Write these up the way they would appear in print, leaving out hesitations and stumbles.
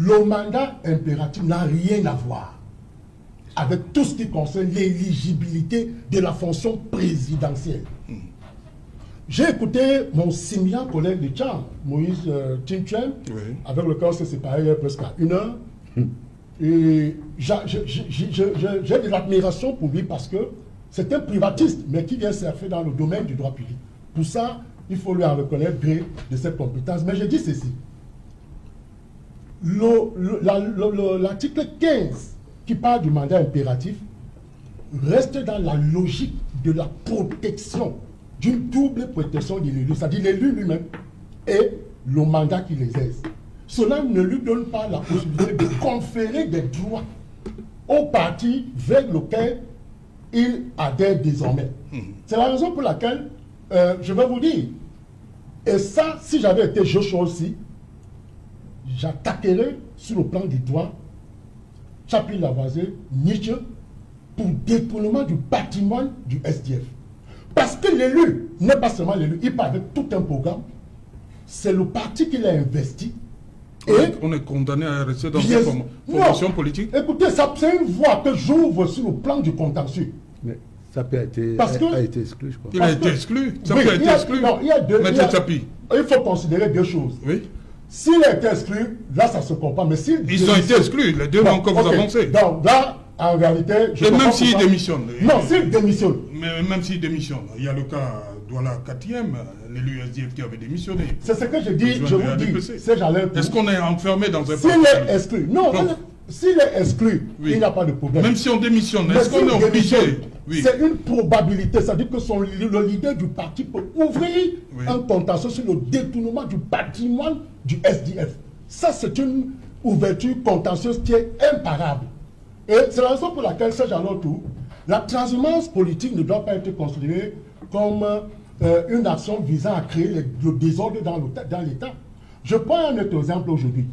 le mandat impératif n'a rien à voir avec tout ce qui concerne l'éligibilité de la fonction présidentielle. J'ai écouté mon simian collègue de Tchad, Moïse Tinchen, avec lequel on s'est séparé il y a presque 1 heure. Et j'ai de l'admiration pour lui parce que c'est un privatiste, mais qui vient surfer dans le domaine du droit public. Pour ça, il faut lui en reconnaître gré de cette compétence. Mais je dis ceci. L'article 15 qui parle du mandat impératif reste dans la logique de la protection, d'une double protection de l'élu, c'est-à-dire l'élu lui-même et le mandat qu'il exerce. Cela ne lui donne pas la possibilité de conférer des droits au parti vers lequel il adhère désormais. C'est la raison pour laquelle je vais vous dire, et ça, si j'avais été Joshua aussi, j'attaquerais sur le plan du droit Tchapi Lavoisier, Nietzsche, pour détournement du patrimoine du SDF. Parce que l'élu n'est pas seulement l'élu, il part avec tout un programme, c'est le parti qui l'a investi. Et on est condamné à rester dans une formation politique. Écoutez, c'est une voie que j'ouvre sur le plan du contentieux. Mais ça a été exclu, je crois. Il a été exclu. Ça peut être exclu. Non, il y a deux. Il faut considérer deux choses. Oui. S'il a été exclu, là, ça se comprend. Mais ils ont été exclus, les deux vont encore vous avancer. Donc là, en réalité... Et même s'il démissionne. Non, s'il démissionne. Mais même s'il démissionne. Il y a le cas Douala 4e, l'élu SDF qui avait démissionné. C'est ce que je dis, je vous dis. Est-ce qu'on est enfermé dans un... S'il est exclu, non, s'il est exclu, il n'y a pas de problème. Même si on démissionne, est-ce qu'on est obligé? C'est une probabilité, c'est-à-dire que le leader du parti peut ouvrir un contentieux sur le détournement du patrimoine du SDF. Ça, c'est une ouverture contentieuse qui est imparable. Et c'est la raison pour laquelle, Serge Alotou, la transhumance politique ne doit pas être considérée comme une action visant à créer le désordre dans l'État. Je prends un autre exemple aujourd'hui,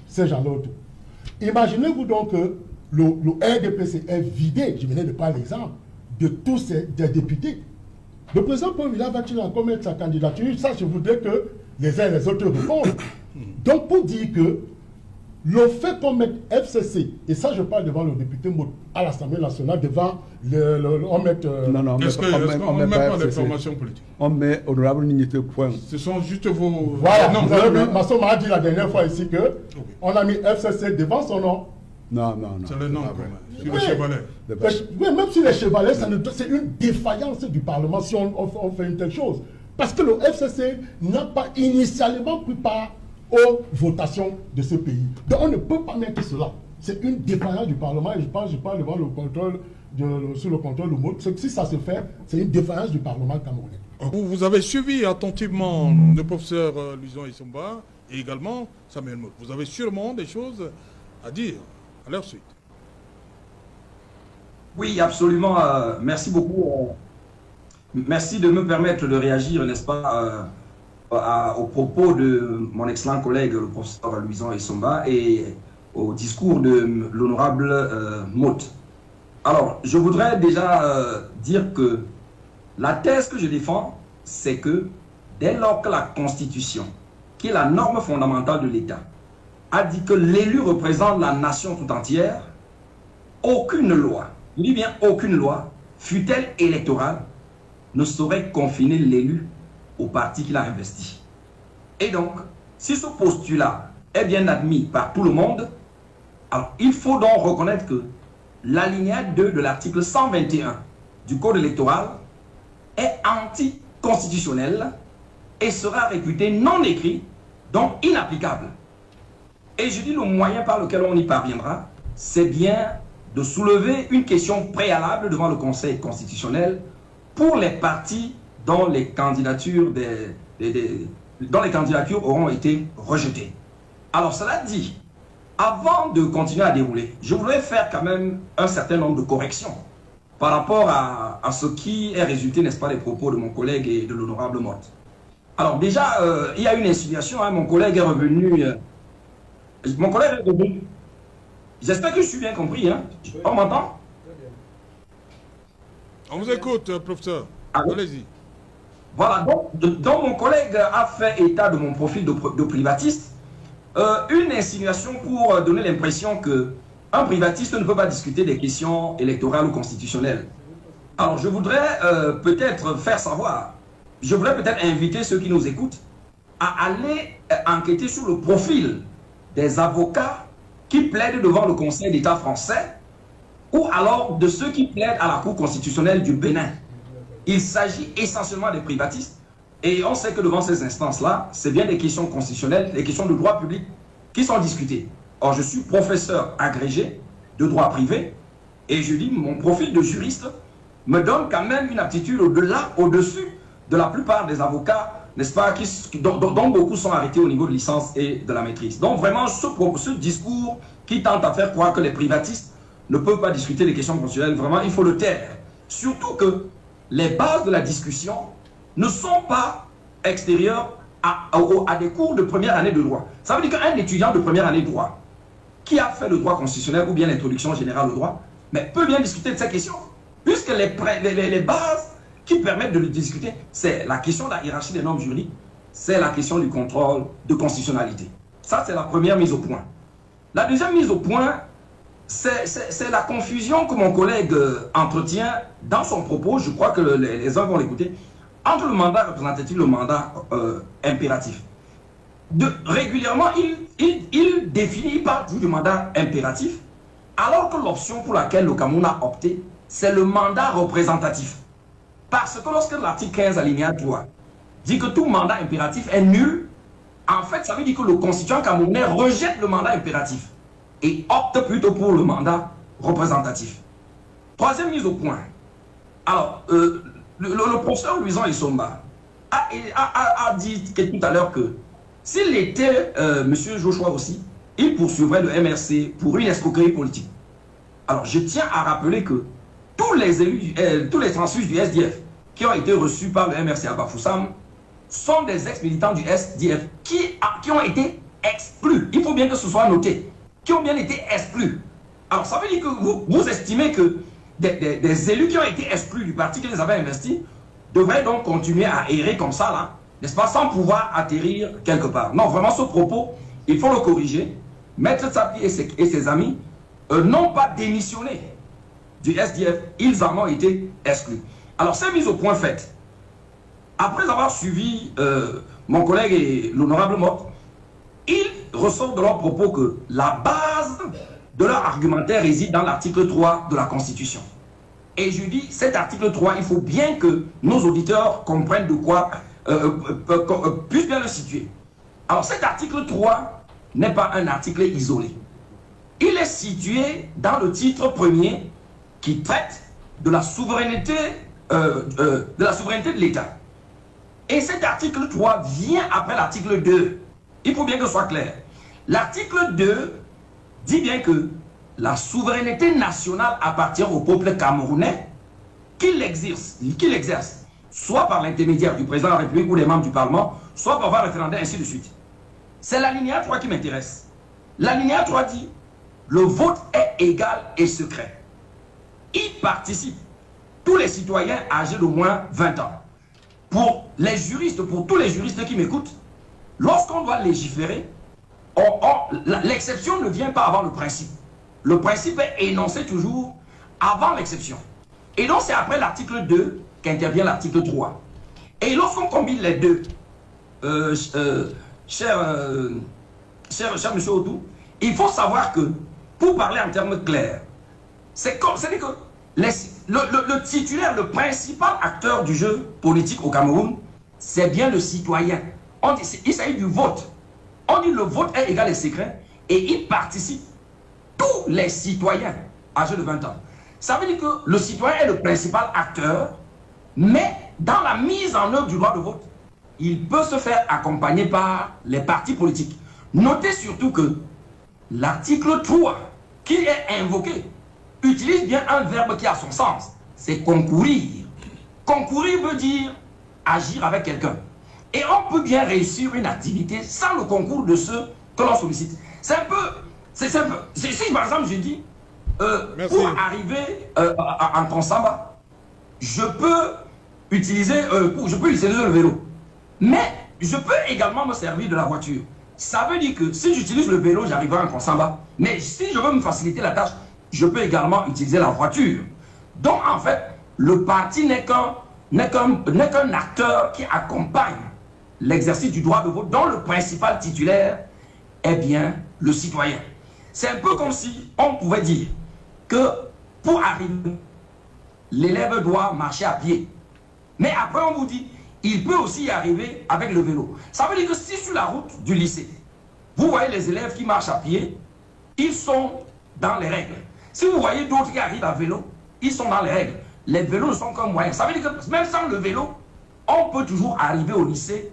Serge Alotou. Imaginez-vous donc que le RDPC est vidé, je venais de prendre l'exemple, de tous des députés. Le président Paul Biya va-t-il encore mettre sa candidature? Ça, je voudrais que les uns et les autres répondent. Donc, pour dire que le fait qu'on mette FCC, et ça, je parle devant le député à l'Assemblée nationale, devant on met... non, on met pas les formations politiques. On met honorable Nignité point. Ce sont juste vos... Voilà, Masson m'a dit la dernière fois ici que on a mis FCC devant son nom. Non. C'est le nom, sur les chevalets. Oui, même sur les chevalets, c'est une défaillance du Parlement si on fait une telle chose. Parce que le FCC n'a pas initialement pris part aux votations de ce pays. Donc on ne peut pas mettre cela. C'est une défaillance du Parlement et je parle devant le contrôle, sous le contrôle du mot. Si ça se fait, c'est une défaillance du Parlement camerounais. Vous avez suivi attentivement le professeur Louison Issoumba et également Samuel Mout. Vous avez sûrement des choses à dire à leur suite. Oui, absolument. Merci beaucoup. Merci de me permettre de réagir, n'est-ce pas, au propos de mon excellent collègue, le professeur Louison Issoumba, et au discours de l'honorable Mout. Alors, je voudrais déjà dire que la thèse que je défends, c'est que dès lors que la Constitution, qui est la norme fondamentale de l'État, a dit que l'élu représente la nation tout entière, aucune loi, je dis bien aucune loi, fût-elle électorale, ne saurait confiner l'élu au parti qu'il a investi. Et donc, si ce postulat est bien admis par tout le monde, alors il faut donc reconnaître que l'alinéa 2 de l'article 121 du Code électoral est anticonstitutionnel et sera réputé non écrit, donc inapplicable. Et je dis le moyen par lequel on y parviendra, c'est bien de soulever une question préalable devant le Conseil constitutionnel pour les partis dont les candidatures, auront été rejetées. Alors cela dit, avant de continuer à dérouler, je voudrais faire quand même un certain nombre de corrections par rapport à ce qui est résulté, n'est-ce pas, des propos de mon collègue et de l'honorable Motte. Alors déjà, il y a une insinuation, hein, mon collègue est revenu... J'espère que je suis bien compris, hein. On m'entend? On vous écoute, professeur. Allez-y. Voilà, donc mon collègue a fait état de mon profil de privatiste une insinuation pour donner l'impression qu'un privatiste ne peut pas discuter des questions électorales ou constitutionnelles. Alors, je voudrais peut-être faire savoir, je voudrais peut-être inviter ceux qui nous écoutent à aller enquêter sur le profil des avocats qui plaident devant le Conseil d'État français ou alors de ceux qui plaident à la Cour constitutionnelle du Bénin. Il s'agit essentiellement des privatistes et on sait que devant ces instances-là, c'est bien des questions constitutionnelles, des questions de droit public qui sont discutées. Or, je suis professeur agrégé de droit privé et je dis mon profil de juriste me donne quand même une aptitude au-delà, au-dessus de la plupart des avocats, n'est-ce pas, dont beaucoup sont arrêtés au niveau de licence et de la maîtrise. Donc vraiment, ce discours qui tente à faire croire que les privatistes ne peuvent pas discuter des questions constitutionnelles, vraiment, il faut le taire. Surtout que les bases de la discussion ne sont pas extérieures à des cours de première année de droit. Ça veut dire qu'un étudiant de première année de droit qui a fait le droit constitutionnel ou bien l'introduction générale au droit, mais peut bien discuter de ces questions. Puisque les bases qui permettent de le discuter, c'est la question de la hiérarchie des normes juridiques, c'est la question du contrôle de constitutionnalité. Ça, c'est la première mise au point. La deuxième mise au point, c'est la confusion que mon collègue entretient dans son propos, je crois que les uns vont l'écouter, entre le mandat représentatif et le mandat impératif. Régulièrement, il définit, il parle du mandat impératif, alors que l'option pour laquelle le Cameroun a opté, c'est le mandat représentatif. Parce que lorsque l'article 15 alinéa 3 dit que tout mandat impératif est nul, en fait, ça veut dire que le constituant camerounais rejette le mandat impératif et opte plutôt pour le mandat représentatif. Troisième mise au point. Alors, le professeur Louison Isomba a dit tout à l'heure que s'il était M. Joshua aussi, il poursuivrait le MRC pour une escroquerie politique. Alors, je tiens à rappeler que tous les élus, tous les transfuges du SDF qui ont été reçus par le MRC à Bafoussam sont des ex-militants du SDF qui ont été exclus. Il faut bien que ce soit noté. Qui ont bien été exclus. Alors, ça veut dire que vous estimez que des élus qui ont été exclus du parti qui les avait investis devraient donc continuer à errer comme ça, là, n'est-ce pas, sans pouvoir atterrir quelque part. Non, vraiment, ce propos, il faut le corriger. Maître Tsapi et ses amis n'ont pas démissionné du SDF, ils en ont été exclus. Alors, ces mises au point faites, après avoir suivi mon collègue et l'honorable Mott, ils ressortent de leur propos que la base de leur argumentaire réside dans l'article 3 de la Constitution. Et je dis, cet article 3, il faut bien que nos auditeurs comprennent de quoi, puissent bien le situer. Alors, cet article 3 n'est pas un article isolé. Il est situé dans le titre premier qui traite de la souveraineté de l'État. Et cet article 3 vient après l'article 2. Il faut bien que ce soit clair. L'article 2 dit bien que la souveraineté nationale appartient au peuple camerounais qui l'exerce, soit par l'intermédiaire du président de la République ou des membres du Parlement, soit par voie référendaire, ainsi de suite. C'est l'alinéa 3 qui m'intéresse. L'alinéa 3 dit « Le vote est égal et secret. Y participent tous les citoyens âgés d'au moins 20 ans. » Pour les juristes, pour tous les juristes qui m'écoutent, lorsqu'on doit légiférer, l'exception ne vient pas avant le principe. Le principe est énoncé toujours avant l'exception. Et donc c'est après l'article 2 qu'intervient l'article 3. Et lorsqu'on combine les deux, cher M. Odou, il faut savoir que, pour parler en termes clairs, c'est-à-dire que le titulaire, le principal acteur du jeu politique au Cameroun, c'est bien le citoyen. Il s'agit du vote. On dit le vote est égal et secret et il participe. Tous les citoyens âgés de 20 ans. Ça veut dire que le citoyen est le principal acteur, mais dans la mise en œuvre du droit de vote, il peut se faire accompagner par les partis politiques. Notez surtout que l'article 3, qui est invoqué, utilise bien un verbe qui a son sens. C'est concourir. Concourir veut dire agir avec quelqu'un. Et on peut bien réussir une activité sans le concours de ceux que l'on sollicite. C'est un peu... Si par exemple je dis, pour arriver en Transamba, je peux utiliser le vélo. Mais je peux également me servir de la voiture. Ça veut dire que si j'utilise le vélo, j'arriverai en Konsamba. Mais si je veux me faciliter la tâche, je peux également utiliser la voiture. Donc, en fait, le parti n'est qu'un acteur qui accompagne l'exercice du droit de vote, dont le principal titulaire est bien le citoyen. C'est un peu comme si on pouvait dire que pour arriver, l'élève doit marcher à pied. Mais après, on vous dit, il peut aussi y arriver avec le vélo. Ça veut dire que si sur la route du lycée, vous voyez les élèves qui marchent à pied, ils sont dans les règles. Si vous voyez d'autres qui arrivent à vélo, ils sont dans les règles. Les vélos ne sont qu'un moyen. Ça veut dire que même sans le vélo, on peut toujours arriver au lycée,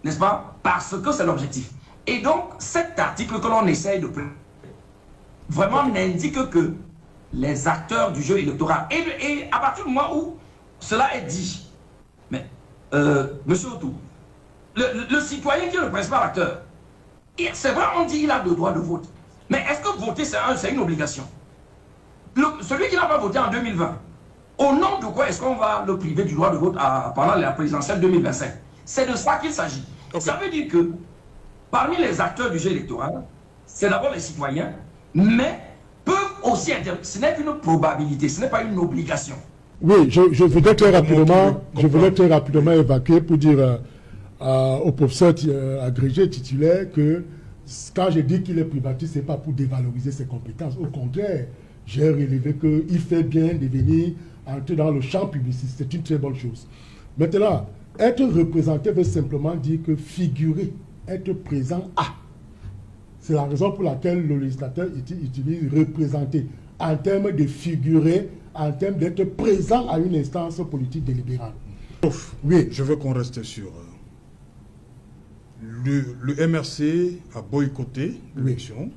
n'est-ce pas? Parce que c'est l'objectif. Et donc, cet article que l'on essaye de prendre, vraiment n'indique que les acteurs du jeu électoral. Et à partir du moment où cela est dit, mais, monsieur Otou, le citoyen qui est le principal acteur, c'est vrai, on dit qu'il a le droit de vote. Mais est-ce que voter, c'est une obligation? Celui qui n'a pas voté en 2020, au nom de quoi est-ce qu'on va le priver du droit de vote pendant la présidentielle 2025? C'est de ça qu'il s'agit. Okay. Ça veut dire que parmi les acteurs du jeu électoral, c'est d'abord les citoyens, mais peuvent aussi intervenir. Ce n'est qu'une probabilité, ce n'est pas une obligation. Oui, je voudrais très rapidement évacuer pour dire au professeur agrégé titulaire que quand je dis qu'il est privatiste, ce n'est pas pour dévaloriser ses compétences. Au contraire, j'ai relevé qu'il fait bien de venir entrer dans le champ publiciste. C'est une très bonne chose. Maintenant, être représenté veut simplement dire que figurer, être présent à. C'est la raison pour laquelle le législateur utilise représenter en termes de figurer, en termes d'être présent à une instance politique délibérante. Oui, je veux qu'on reste sur... Le MRC a boycotté l'élection.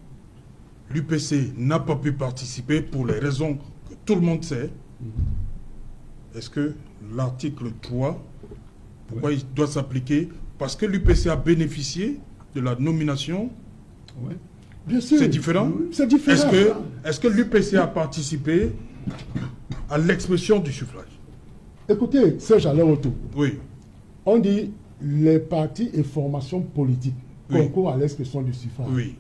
L'UPC n'a pas pu participer pour les raisons que tout le monde sait. Est-ce que l'article 3, pourquoi il doit s'appliquer? Parce que l'UPC a bénéficié de la nomination. Oui. Bien sûr. C'est différent? C'est différent. Est-ce que l'UPC a participé à l'expression du suffrage? Écoutez, Serge Alain Otto. Oui. On dit les partis et formations politiques concourent à l'expression du suffrage. Oui.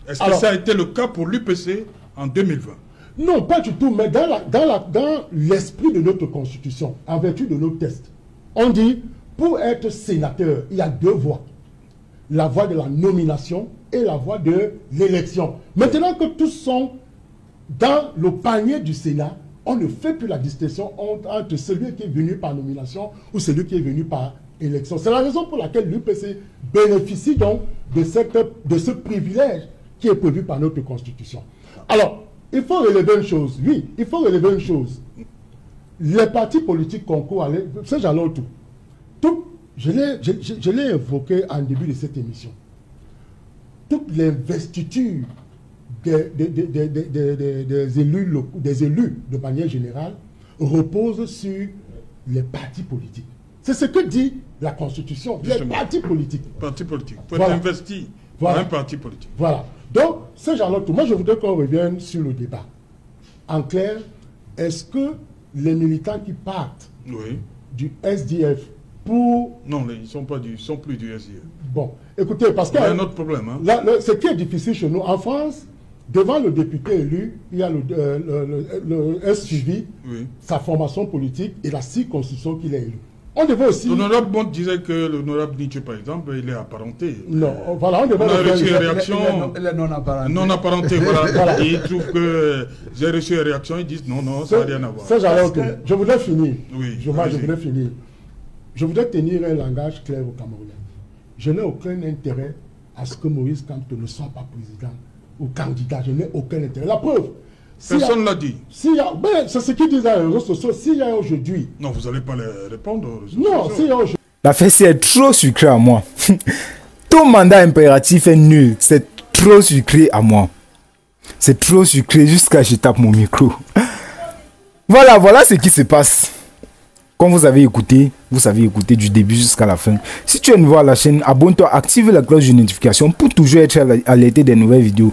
Est-ce que ça a été le cas pour l'UPC en 2020? Non, pas du tout, mais dans l'esprit de notre Constitution, en vertu de nos textes, on dit, pour être sénateur, il y a deux voies. La voie de la nomination et la voie de l'élection. Maintenant que tous sont dans le panier du Sénat, on ne fait plus la distinction entre celui qui est venu par nomination ou celui qui est venu par élection. C'est la raison pour laquelle l'UPC bénéficie donc de ce privilège qui est prévu par notre Constitution. Alors, il faut relever une chose. Oui, il faut relever une chose. Les partis politiques concourent à c'est j'allais tout. Je l'ai évoqué en début de cette émission. Toutes les investitures des élus de manière générale reposent sur les partis politiques. C'est ce que dit la Constitution. Les partis politiques. Parti politique. Il faut être investi par un parti politique. Voilà. Donc, c'est Jean-Claude, moi je voudrais qu'on revienne sur le débat. En clair, est-ce que les militants qui partent du SDF pour... Non, ils sont plus du SDF. Bon, écoutez, parce que... Il y a un autre problème. Hein? Ce qui est difficile chez nous, en France, devant le député élu, il y a le SUV, sa formation politique et la circonscription qu'il est élu. On devait aussi... L'honorable Bond disait que l'honorable Nietzsche, par exemple, il est apparenté. Non, voilà, on devait... On a reçu une réaction... Non apparenté. Voilà. Et il trouve que j'ai reçu une réaction, ils disent non, ça n'a rien à voir. Ça, je voudrais finir. Oui, je voudrais finir. Je voudrais tenir un langage clair au Camerounais. Je n'ai aucun intérêt à ce que Moïse Kamto ne soit pas président ou candidat. Je n'ai aucun intérêt. La preuve... Personne ne l'a dit. C'est ce qu'ils disent dans les réseaux sociaux. S'il y a aujourd'hui... Non, vous n'allez pas les répondre aux réseaux sociaux. Non, s'il y a aujourd'hui... La fête, c'est trop sucré à moi. Ton mandat impératif est nul. C'est trop sucré à moi. C'est trop sucré jusqu'à ce que je tape mon micro. Voilà ce qui se passe. Comme vous avez écouté du début jusqu'à la fin. Si tu es nouveau à la chaîne, abonne-toi, active la cloche de notification pour toujours être alerté des nouvelles vidéos.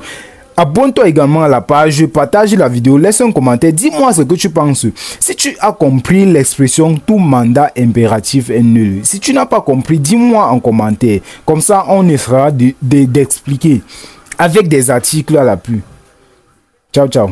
Abonne-toi également à la page, partage la vidéo, laisse un commentaire, dis-moi ce que tu penses. Si tu as compris l'expression tout mandat impératif est nul, si tu n'as pas compris, dis-moi en commentaire. Comme ça, on essaiera d'expliquer avec des articles à l'appui. Ciao, ciao.